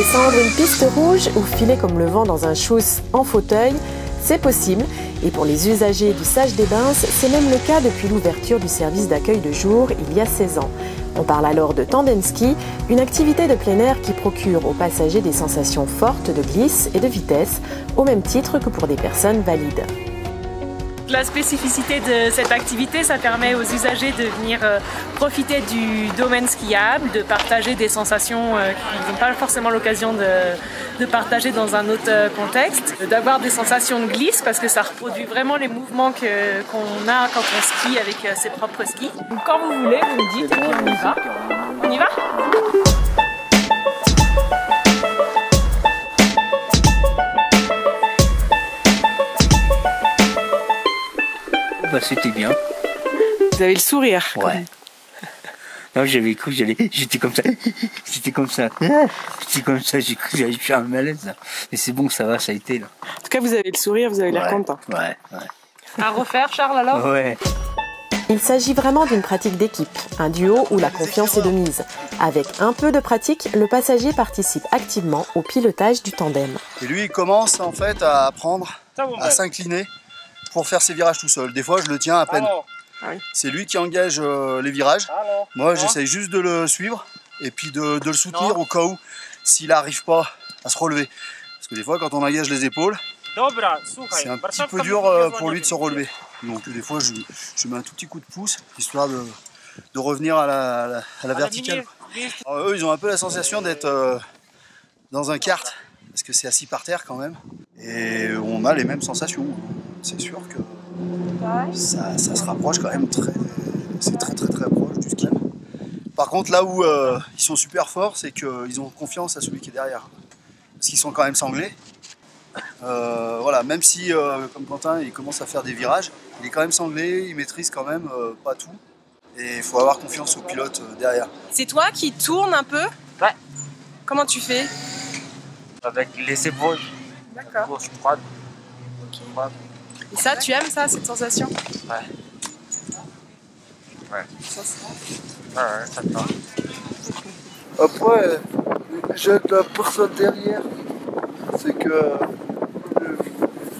Descendre une piste rouge ou filer comme le vent dans un chousse en fauteuil, c'est possible. Et pour les usagers du Sage-des-Bains, c'est même le cas depuis l'ouverture du service d'accueil de jour il y a 16 ans. On parle alors de tandem ski, une activité de plein air qui procure aux passagers des sensations fortes de glisse et de vitesse, au même titre que pour des personnes valides. La spécificité de cette activité, ça permet aux usagers de venir profiter du domaine skiable, de partager des sensations qu'ils n'ont pas forcément l'occasion de partager dans un autre contexte, d'avoir des sensations de glisse parce que ça reproduit vraiment les mouvements qu'on a quand on skie avec ses propres skis. Donc quand vous voulez, vous me dites et puis on y va. On y va ? Bah, c'était bien. Vous avez le sourire. Ouais. Non, j'avais cru, j'étais comme ça. J'étais comme ça, j'ai cru que j'allais faire un malaise. Là. Mais c'est bon, ça va, ça a été là. En tout cas, vous avez le sourire, vous avez l'air content. Ouais. À refaire, Charles, alors ? Ouais. Il s'agit vraiment d'une pratique d'équipe, un duo où la confiance est de mise. Avec un peu de pratique, le passager participe activement au pilotage du tandem. Et lui, il commence en fait à apprendre à s'incliner pour faire ses virages tout seul. Des fois, je le tiens à peine. C'est lui qui engage les virages. Moi, j'essaye juste de le suivre et puis de le soutenir au cas où s'il n'arrive pas à se relever. Parce que des fois, quand on engage les épaules, c'est un petit peu dur pour lui de se relever. Donc des fois, je mets un tout petit coup de pouce, histoire de revenir à la verticale. Alors, eux, ils ont un peu la sensation d'être dans un kart, parce que c'est assis par terre quand même. Et on a les mêmes sensations. C'est sûr que ça se rapproche quand même c'est très proche du ski. Par contre, là où ils sont super forts, c'est qu'ils ont confiance à celui qui est derrière. Parce qu'ils sont quand même sanglés. Voilà, même si, comme Quentin, il commence à faire des virages, il est quand même sanglé, il maîtrise quand même pas tout. Et il faut avoir confiance au pilote derrière. C'est toi qui tournes un peu ? Ouais. Comment tu fais ? Avec les épaules. D'accord. Gauche, droite. Et ça, tu aimes ça, cette sensation ? Ouais. Ça te va. Après, j'aide la personne derrière. C'est que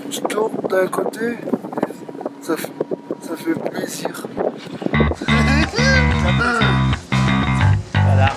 je tourne d'un côté et ça fait plaisir. Voilà.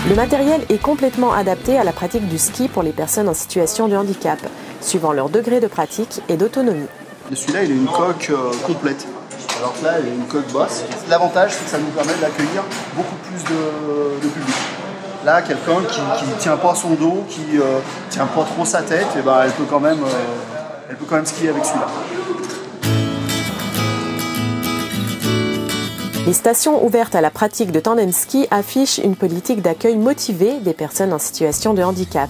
Le matériel est complètement adapté à la pratique du ski pour les personnes en situation de handicap, suivant leur degré de pratique et d'autonomie. Celui-là, il a une coque complète. Alors que là, il a une coque basse. L'avantage, c'est que ça nous permet d'accueillir beaucoup plus de public. Là, quelqu'un qui ne tient pas son dos, qui ne tient pas trop sa tête, et ben, elle peut quand même skier avec celui-là. Les stations ouvertes à la pratique de tandem ski affichent une politique d'accueil motivée des personnes en situation de handicap.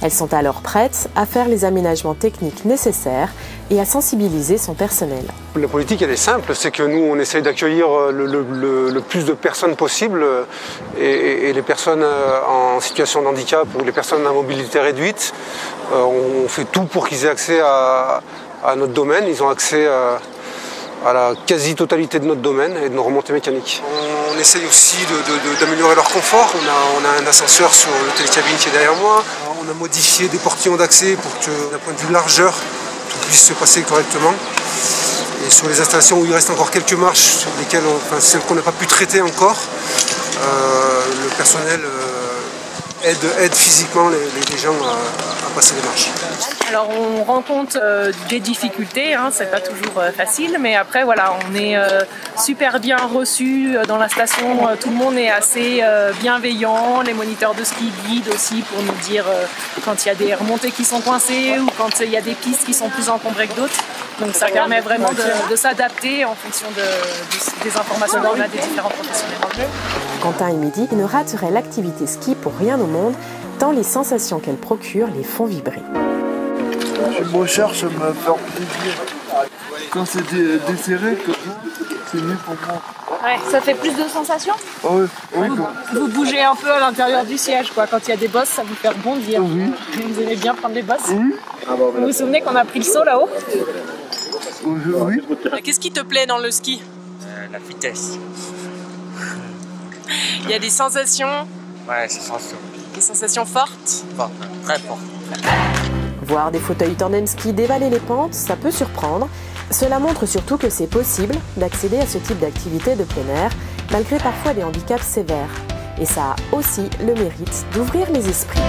Elles sont alors prêtes à faire les aménagements techniques nécessaires et à sensibiliser son personnel. La politique, elle est simple, c'est que nous, on essaye d'accueillir le plus de personnes possible et les personnes en situation de handicap ou les personnes à mobilité réduite, on fait tout pour qu'ils aient accès à notre domaine. Ils ont accès à la quasi-totalité de notre domaine et de nos remontées mécaniques. On essaye aussi d'améliorer leur confort. On a un ascenseur sur le télécabine qui est derrière moi. On a modifié des portillons d'accès pour que, d'un point de vue largeur, tout puisse se passer correctement. Et sur les installations où il reste encore quelques marches, celles qu'on n'a pas pu traiter encore, le personnel aide physiquement les gens à passer les marches. Alors on rencontre des difficultés, hein, c'est pas toujours facile, mais après voilà, on est super bien reçus dans la station, tout le monde est assez bienveillant, les moniteurs de ski guident aussi pour nous dire quand il y a des remontées qui sont coincées ou quand il y a des pistes qui sont plus encombrées que d'autres. Donc ça permet vraiment de s'adapter en fonction des informations qu'on a des différents professionnels. Quentin et Mehdi ne rateraient l'activité ski pour rien au monde, tant les sensations qu'elle procure les font vibrer. Je me recherche à me faire plaisir. Quand c'est desserré, c'est mieux pour moi. Ouais, ça fait plus de sensations? Ah oui, oui. Vous bougez un peu à l'intérieur du siège, quoi. Quand il y a des bosses, ça vous fait rebondir. Oui. Vous aimez bien prendre des bosses? Oui. Vous vous souvenez qu'on a pris le saut là-haut? Oui. Qu'est-ce qui te plaît dans le ski? La vitesse. Il y a des sensations? Ouais, c'est sensations. Des sensations fortes? Forte, très forte. Voir des fauteuils tandem ski dévaler les pentes, ça peut surprendre. Cela montre surtout que c'est possible d'accéder à ce type d'activité de plein air, malgré parfois des handicaps sévères. Et ça a aussi le mérite d'ouvrir les esprits.